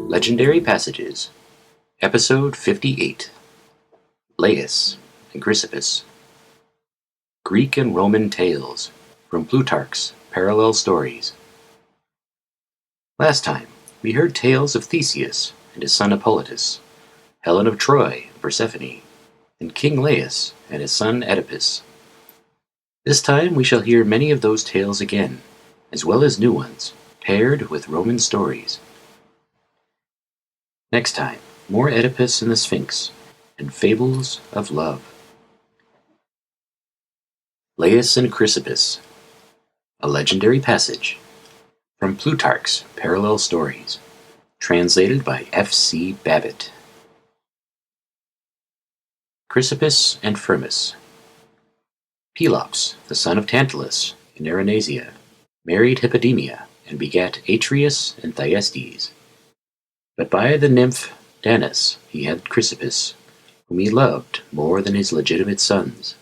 Legendary Passages, Episode 58, Laius and Chrysippus. Greek and Roman Tales from Plutarch's Parallel Stories. Last time, we heard tales of Theseus and his son Hippolytus, Helen of Troy Persephone, and King Laius and his son Oedipus. This time we shall hear many of those tales again, as well as new ones, paired with Roman stories. Next time, more Oedipus and the Sphinx, and Fables of Love. Laius and Chrysippus, a legendary passage from Plutarch's Parallel Stories, translated by F.C. Babbitt. Chrysippus and Fermis. Pelops, the son of Tantalus and Euryanassa, married Hippodameia and begat Atreus and Thyestes. But by the nymph Danaïs he had Chrysippus, whom he loved more than his legitimate sons.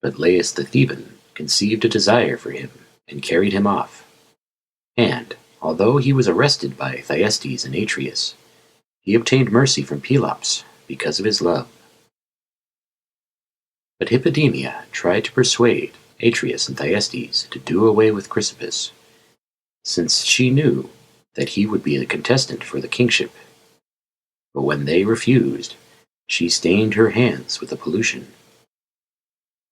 But Laïus the Theban conceived a desire for him, and carried him off. And, although he was arrested by Thyestes and Atreus, he obtained mercy from Pelops because of his love. But Hippodameia tried to persuade Atreus and Thyestes to do away with Chrysippus, since she knew that he would be a contestant for the kingship. But when they refused, she stained her hands with the pollution.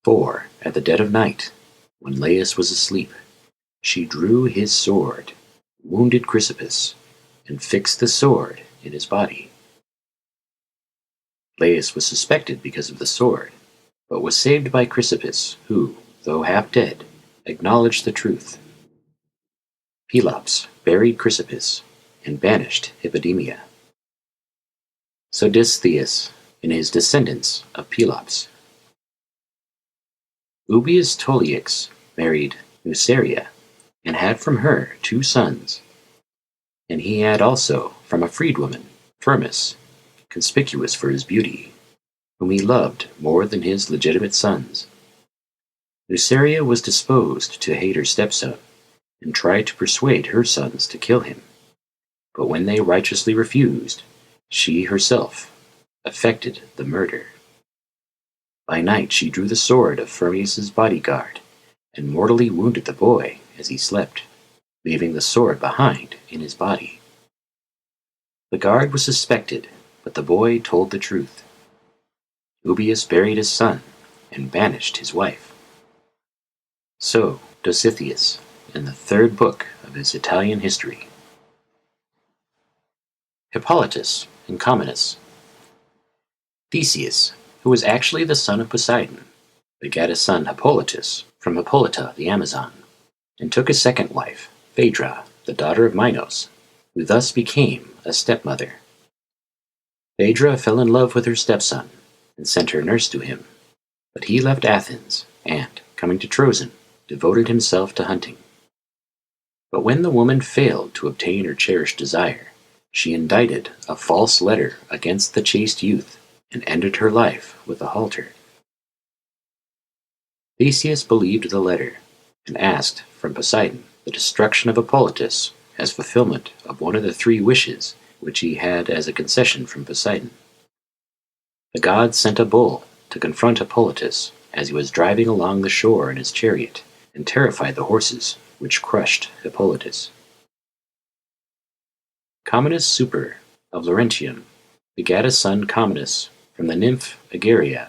For, at the dead of night, when Laius was asleep, she drew his sword, wounded Chrysippus, and fixed the sword in his body. Laius was suspected because of the sword, but was saved by Chrysippus, who, though half dead, acknowledged the truth. Pelops buried Chrysippus and banished Hippodameia. So did Theseus and his descendants of Pelops. Ubius Toliox married Nuceria and had from her 2 sons, and he had also from a freedwoman, Firmus, conspicuous for his beauty, whom he loved more than his legitimate sons. Nuceria was disposed to hate her stepson, and tried to persuade her sons to kill him. But when they righteously refused, she herself effected the murder. By night she drew the sword of Fermius's bodyguard, and mortally wounded the boy as he slept, leaving the sword behind in his body. The guard was suspected, but the boy told the truth. Ubius buried his son, and banished his wife. So Dositheus, in the 3rd book of his Italian history. Hippolytus and Commodus. Theseus, who was actually the son of Poseidon, begat a son Hippolytus from Hippolyta the Amazon, and took a second wife, Phaedra, the daughter of Minos, who thus became a stepmother. Phaedra fell in love with her stepson, and sent her nurse to him, but he left Athens, and, coming to Troezen, devoted himself to hunting. But when the woman failed to obtain her cherished desire, she indicted a false letter against the chaste youth, and ended her life with a halter. Theseus believed the letter, and asked from Poseidon the destruction of Hippolytus as fulfillment of one of the 3 wishes which he had as a concession from Poseidon. The god sent a bull to confront Hippolytus as he was driving along the shore in his chariot, and terrified the horses, which crushed Hippolytus. Commodus Super of Laurentium begat a son Commodus from the nymph Egeria,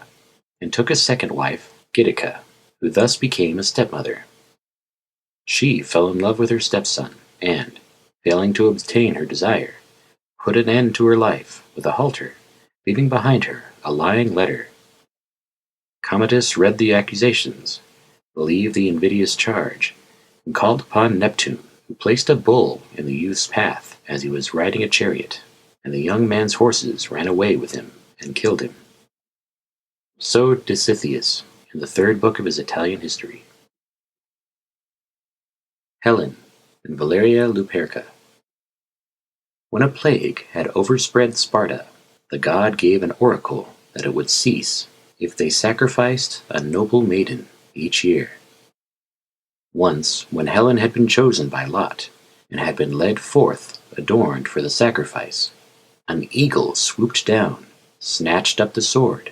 and took a second wife, Gidica, who thus became a stepmother. She fell in love with her stepson, and, failing to obtain her desire, put an end to her life with a halter, leaving behind her a lying letter. Commodus read the accusations, believed the invidious charge, and called upon Neptune, who placed a bull in the youth's path as he was riding a chariot, and the young man's horses ran away with him and killed him. So Dositheus in the 3rd book of his Italian history. Helen and Valeria Luperka. When a plague had overspread Sparta, the god gave an oracle that it would cease if they sacrificed a noble maiden each year. Once, when Helen had been chosen by lot, and had been led forth adorned for the sacrifice, an eagle swooped down, snatched up the sword,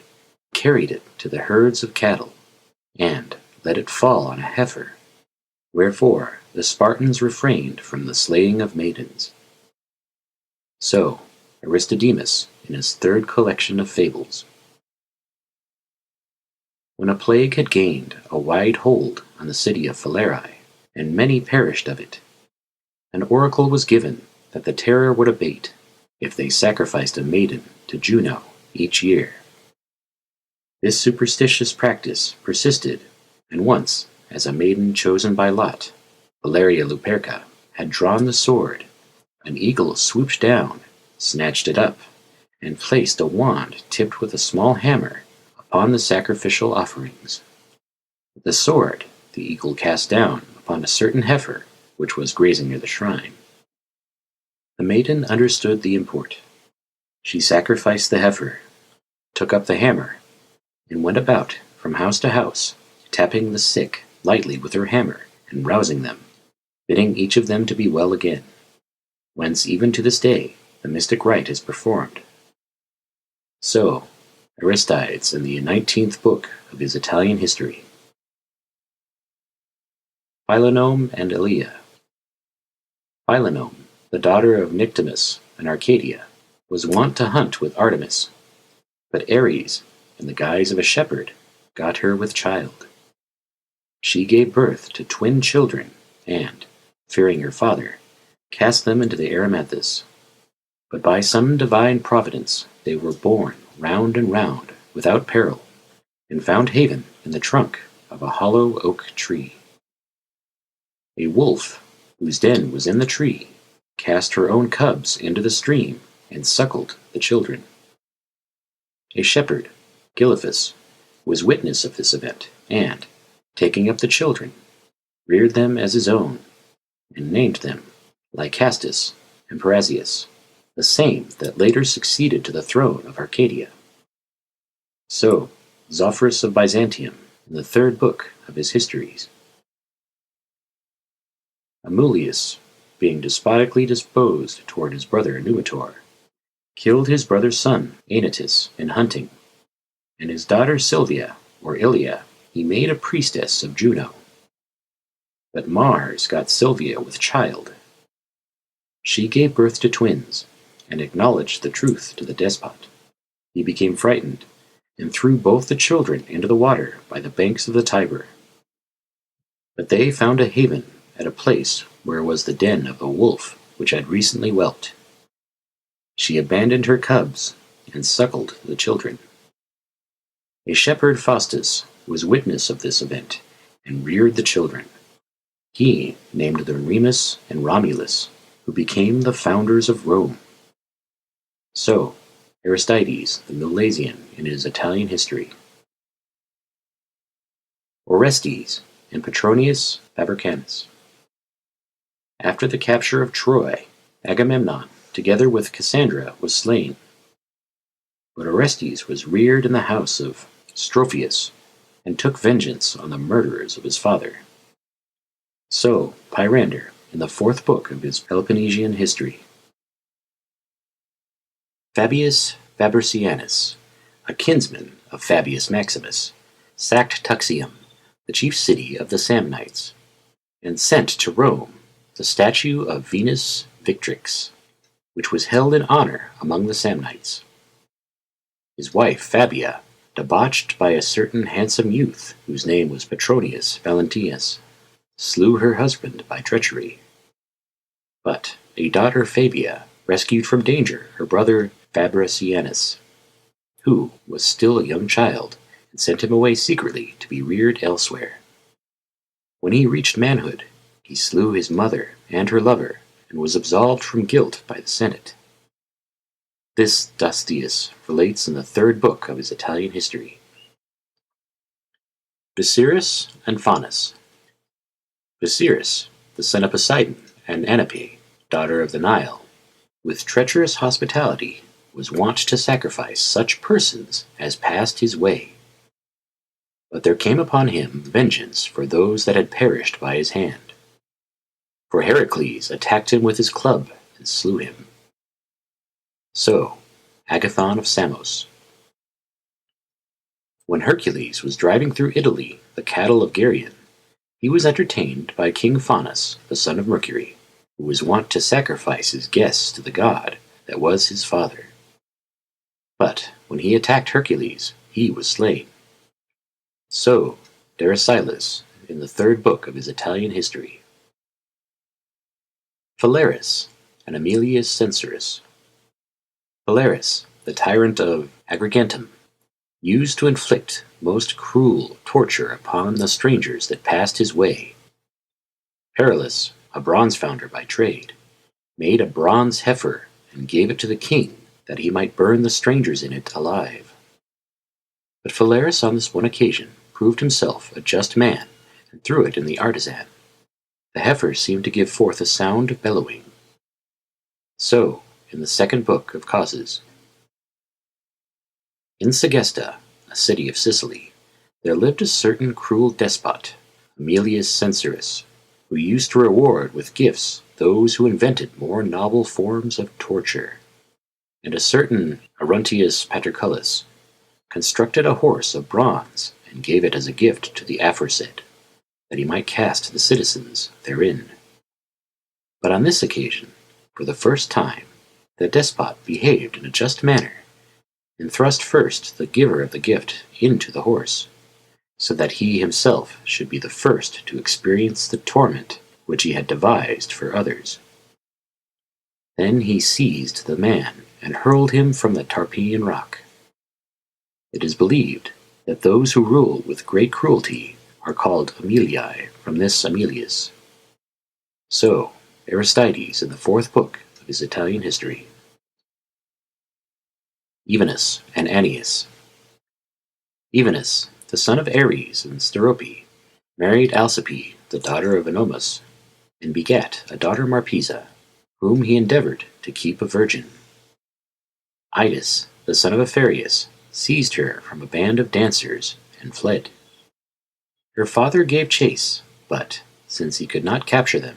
carried it to the herds of cattle, and let it fall on a heifer, wherefore the Spartans refrained from the slaying of maidens. So, Aristodemus, in his third collection of fables. When a plague had gained a wide hold on the city of Feri, and many perished of it, an oracle was given that the terror would abate if they sacrificed a maiden to Juno each year. This superstitious practice persisted, and once, as a maiden chosen by lot, Valeria Luperka, had drawn the sword, an eagle swooped down, snatched it up, and placed a wand tipped with a small hammer upon the sacrificial offerings. The sword the eagle cast down upon a certain heifer which was grazing near the shrine. The maiden understood the import. She sacrificed the heifer, took up the hammer, and went about from house to house, tapping the sick lightly with her hammer and rousing them, bidding each of them to be well again, whence even to this day the mystic rite is performed. So, Aristides in the 19th book of his Italian history. Philonome and Aelia. Philonome, the daughter of Nyctimus and Arcadia, was wont to hunt with Artemis, but Ares, in the guise of a shepherd, got her with child. She gave birth to twin children, and, fearing her father, cast them into the Erymanthus. But by some divine providence they were borne round and round, without peril, and found haven in the trunk of a hollow oak tree. A wolf, whose den was in the tree, cast her own cubs into the stream and suckled the children. A shepherd, Gylippus, was witness of this event, and, taking up the children, reared them as his own, and named them Lycastus and Parrhasius, the same that later succeeded to the throne of Arcadia. So, Zophorus of Byzantium, in the third book of his histories. Amulius, being despotically disposed toward his brother Numitor, killed his brother's son Aenetus in hunting, and his daughter Silvia, or Ilia, he made a priestess of Juno. But Mars got Silvia with child. She gave birth to twins, and acknowledged the truth to the despot. He became frightened, and threw both the children into the water by the banks of the Tiber. But they found a haven at a place where was the den of a wolf which had recently whelped. She abandoned her cubs, and suckled the children. A shepherd, Faustus, was witness of this event, and reared the children. He named them Remus and Romulus, who became the founders of Rome. So, Aristides, the Milesian, in his Italian history. Orestes and Petronius Fabricianus. After the capture of Troy, Agamemnon, together with Cassandra, was slain. But Orestes was reared in the house of Strophius, and took vengeance on the murderers of his father. So, Pyrander, in the fourth book of his Peloponnesian history. Fabius Fabricianus, a kinsman of Fabius Maximus, sacked Tuxium, the chief city of the Samnites, and sent to Rome the statue of Venus Victrix, which was held in honor among the Samnites. His wife Fabia, debauched by a certain handsome youth whose name was Petronius Valentius, slew her husband by treachery. But a daughter Fabia rescued from danger her brother Fabricianus, who was still a young child, and sent him away secretly to be reared elsewhere. When he reached manhood, he slew his mother and her lover, and was absolved from guilt by the Senate. This Thyestes relates in the third book of his Italian history. Biserius and Fonus. Biserius, the son of Poseidon, and Anape, daughter of the Nile, with treacherous hospitality, was wont to sacrifice such persons as passed his way. But there came upon him vengeance for those that had perished by his hand. For Heracles attacked him with his club and slew him. So, Agathon of Samos. When Hercules was driving through Italy the cattle of Geryon, he was entertained by King Faunus, the son of Mercury, who was wont to sacrifice his guests to the god that was his father. But when he attacked Hercules, he was slain. So, Deresilas, in the 3rd book of his Italian history. Phalaris and Aemilius Censorus. Phalaris, the tyrant of Agrigentum, used to inflict most cruel torture upon the strangers that passed his way. Perillus, a bronze founder by trade, made a bronze heifer and gave it to the king that he might burn the strangers in it alive. But Phalaris on this one occasion proved himself a just man and threw it in the artisan. The heifer seemed to give forth a sound of bellowing. So, in the 2nd book of Causes. In Segesta, a city of Sicily, there lived a certain cruel despot, Aemilius Censorus, who used to reward with gifts those who invented more novel forms of torture. And a certain Aruntius Paterculus constructed a horse of bronze and gave it as a gift to the aforesaid, that he might cast the citizens therein. But on this occasion, for the first time, the despot behaved in a just manner, and thrust first the giver of the gift into the horse, so that he himself should be the first to experience the torment which he had devised for others. Then he seized the man and hurled him from the Tarpeian rock. It is believed that those who rule with great cruelty are called Aemilii from this Aemilius. So, Aristides in the 4th book of his Italian history. Evenus and Annas. Evenus, the son of Ares and Sterope, married Alcippe, the daughter of Anomus, and begat a daughter Marpessa, whom he endeavored to keep a virgin. Idas, the son of Apharius, seized her from a band of dancers and fled. Her father gave chase, but, since he could not capture them,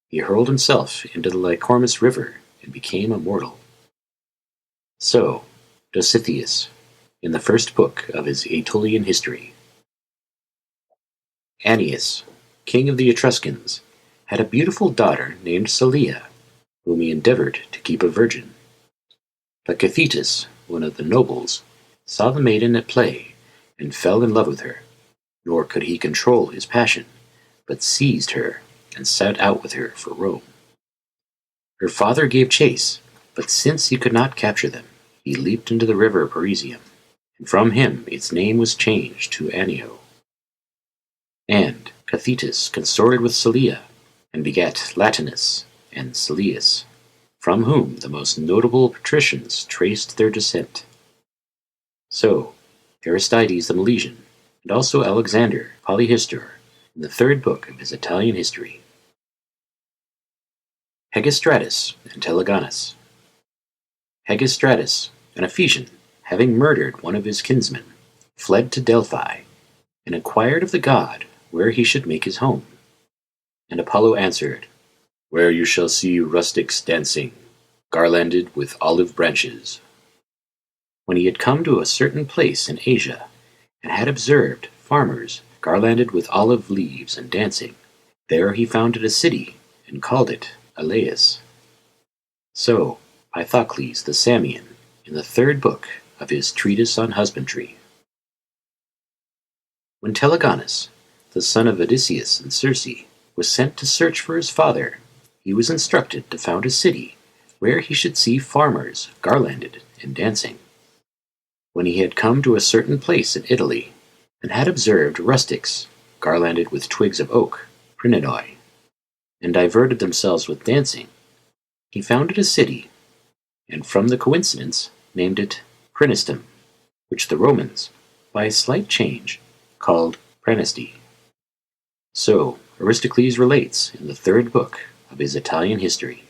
he hurled himself into the Lycormus river and became immortal. So, Dositheus, in the 1st book of his Aetolian history. Annius, king of the Etruscans, had a beautiful daughter named Celia, whom he endeavored to keep a virgin. But Cathetus, one of the nobles, saw the maiden at play, and fell in love with her, nor could he control his passion, but seized her and set out with her for Rome. Her father gave chase, but since he could not capture them, he leaped into the river Parisium, and from him its name was changed to Annio. And Cathetus consorted with Celia, and begat Latinus and Celius, from whom the most notable patricians traced their descent. So, Aristides the Milesian, and also Alexander Polyhistor, in the 3rd book of his Italian history. Hegestratus and Telegonus. Hegestratus, an Ephesian, having murdered one of his kinsmen, fled to Delphi, and inquired of the god where he should make his home. And Apollo answered, "Where you shall see rustics dancing, garlanded with olive branches." When he had come to a certain place in Asia, and had observed farmers garlanded with olive leaves and dancing, there he founded a city, and called it Alais. So, Pythocles the Samian, in the 3rd book of his Treatise on Husbandry. When Telegonus, the son of Odysseus and Circe, was sent to search for his father, he was instructed to found a city where he should see farmers garlanded and dancing. When he had come to a certain place in Italy, and had observed rustics garlanded with twigs of oak, Prinidoi, and diverted themselves with dancing, he founded a city, and from the coincidence named it Praeneste, which the Romans, by a slight change, called Praeneste. So Aristocles relates in the third book of his Italian history.